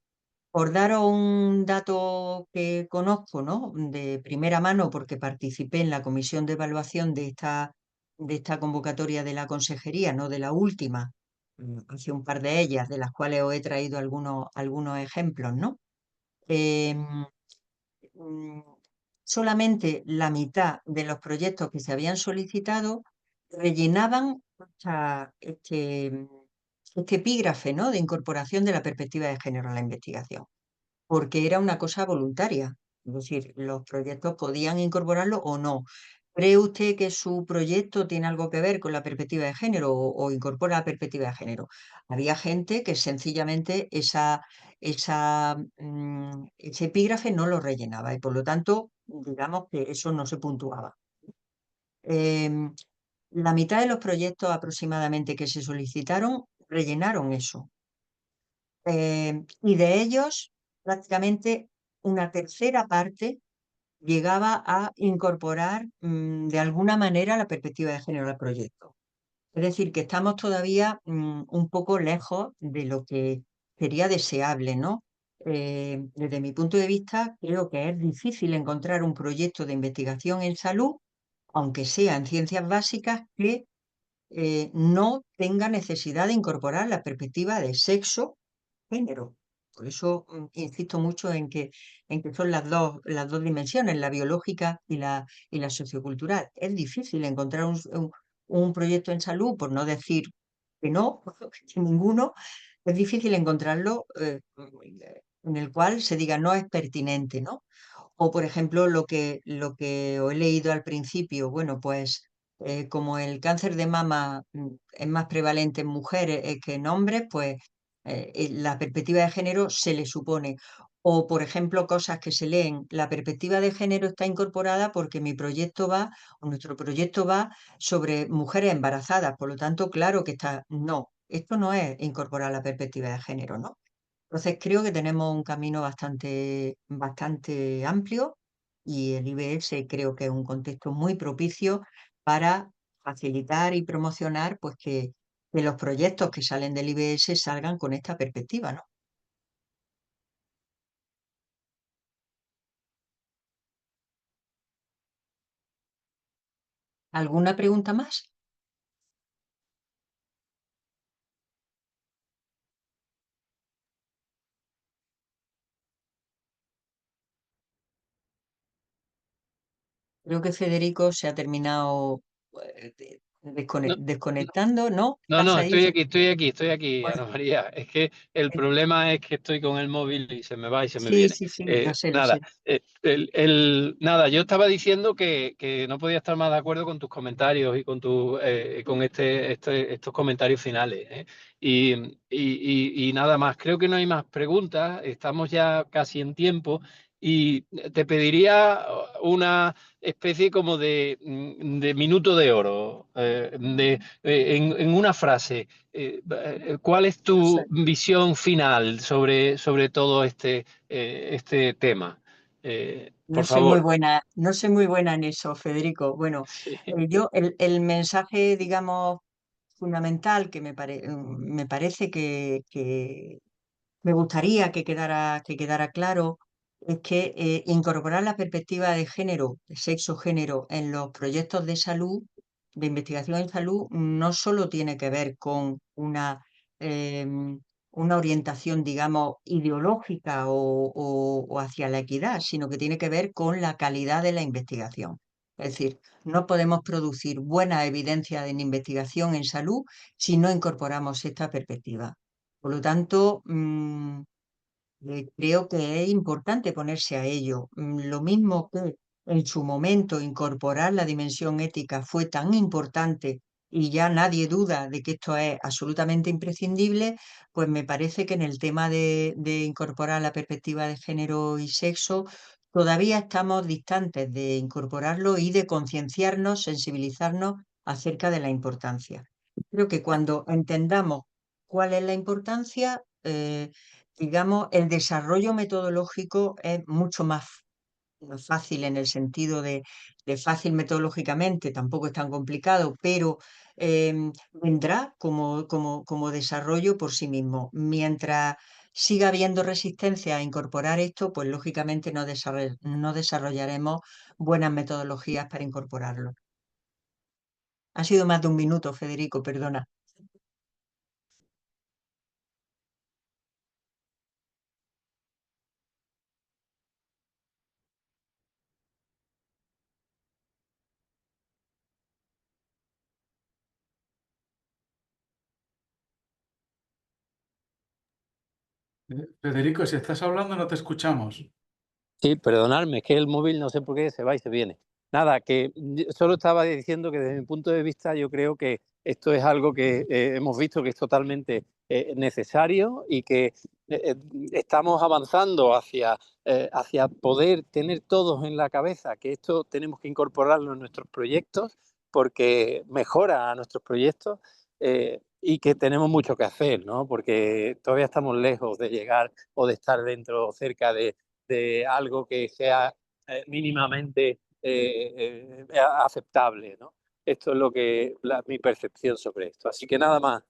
Por daros un dato que conozco, ¿no? De primera mano, porque participé en la comisión de evaluación de esta convocatoria de la consejería, no de la última, hace un par de ellas, de las cuales os he traído algunos ejemplos, ¿no? Em, mm, Solamente la mitad de los proyectos que se habían solicitado rellenaban este epígrafe, ¿no? De incorporación de la perspectiva de género a la investigación, porque era una cosa voluntaria. Es decir, los proyectos podían incorporarlo o no. ¿Cree usted que su proyecto tiene algo que ver con la perspectiva de género o incorpora la perspectiva de género? Había gente que sencillamente ese epígrafe no lo rellenaba y por lo tanto, digamos que eso no se puntuaba. Em, la mitad de los proyectos aproximadamente que se solicitaron rellenaron eso. Y de ellos, prácticamente una tercera parte llegaba a incorporar de alguna manera la perspectiva de género al proyecto. Es decir, que estamos todavía un poco lejos de lo que sería deseable, ¿no? Desde mi punto de vista, creo que es difícil encontrar un proyecto de investigación en salud, aunque sea en ciencias básicas, que no tenga necesidad de incorporar la perspectiva de sexo, género. Por eso insisto mucho en que son las dos dimensiones, la biológica y la sociocultural. Es difícil encontrar un proyecto en salud, por no decir que no, que ninguno, es difícil encontrarlo en el cual se diga no es pertinente, ¿no? O, por ejemplo, lo que os he leído al principio, bueno, pues como el cáncer de mama es más prevalente en mujeres que en hombres, pues la perspectiva de género se le supone. O, por ejemplo, cosas que se leen, la perspectiva de género está incorporada porque mi proyecto va, o nuestro proyecto va sobre mujeres embarazadas, por lo tanto, claro que está, no, esto no es incorporar la perspectiva de género, ¿no? Entonces creo que tenemos un camino bastante amplio y el IBS creo que es un contexto muy propicio para facilitar y promocionar pues que los proyectos que salen del IBS salgan con esta perspectiva, ¿no? ¿Alguna pregunta más? Creo que Federico se ha terminado
No,
desconectando, ¿no?
no,
¿Estás
no,
ahí?
estoy aquí,
Bueno,
Ana María. Es que el
eh,
problema es que estoy con el móvil y se me va y se me
sí,
viene.
sí, sí, lo sé, lo
Nada,
sé.
nada, yo estaba diciendo que no podía estar más de acuerdo con tus comentarios y con estos comentarios finales, ¿eh? Y nada más, creo que no hay más preguntas, estamos ya casi en tiempo y te pediría una especie como de minuto de oro, en una frase. ¿Cuál es
No sé.
tu visión final sobre todo este tema?
No
Por
soy muy
favor.
buena, no soy muy buena en eso, Federico. Bueno,
Sí.
el mensaje, digamos, fundamental que me parece que me gustaría que quedara claro es que incorporar la perspectiva de género, de sexo-género, en los proyectos de salud, de investigación en salud, no solo tiene que ver con una orientación, digamos, ideológica o hacia la equidad, sino que tiene que ver con la calidad de la investigación. Es decir, no podemos producir buena evidencia en investigación en salud si no incorporamos esta perspectiva. Por lo tanto, creo que es importante ponerse a ello. Lo mismo que en su momento incorporar la dimensión ética fue tan importante y ya nadie duda de que esto es absolutamente imprescindible, pues me parece que en el tema de incorporar la perspectiva de género y sexo, todavía estamos distantes de incorporarlo y de concienciarnos, sensibilizarnos acerca de la importancia. Creo que cuando entendamos cuál es la importancia, digamos, el desarrollo metodológico es mucho más fácil en el sentido de fácil metodológicamente, tampoco es tan complicado, pero vendrá como desarrollo por sí mismo. Mientras siga habiendo resistencia a incorporar esto, pues lógicamente no desarrollaremos buenas metodologías para incorporarlo. Ha sido más de un minuto, Federico, perdona.
Federico, si estás hablando no te escuchamos.
Sí, perdonadme, es que el móvil no sé por qué se va y se viene. Nada, que solo estaba diciendo que desde mi punto de vista yo creo que esto es algo que hemos visto que es totalmente necesario y que estamos avanzando hacia poder tener todos en la cabeza que esto tenemos que incorporarlo en nuestros proyectos porque mejora a nuestros proyectos y que tenemos mucho que hacer, ¿no? Porque todavía estamos lejos de llegar o de estar dentro cerca de algo que sea
mínimamente aceptable, ¿no? Esto es lo que mi percepción sobre esto. Así que nada más,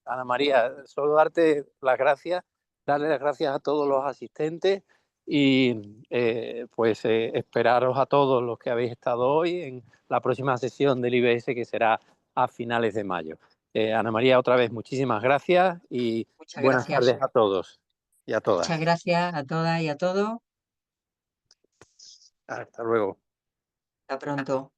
Ana María, solo darte las gracias, darle las gracias a todos los asistentes y esperaros a todos los que habéis estado hoy en la próxima sesión del IBS, que será a finales de mayo. Ana María, otra vez muchísimas gracias y
Muchas
buenas
gracias.
tardes a todos y a todas.
Muchas gracias a todas y a todos.
Hasta luego.
Hasta pronto.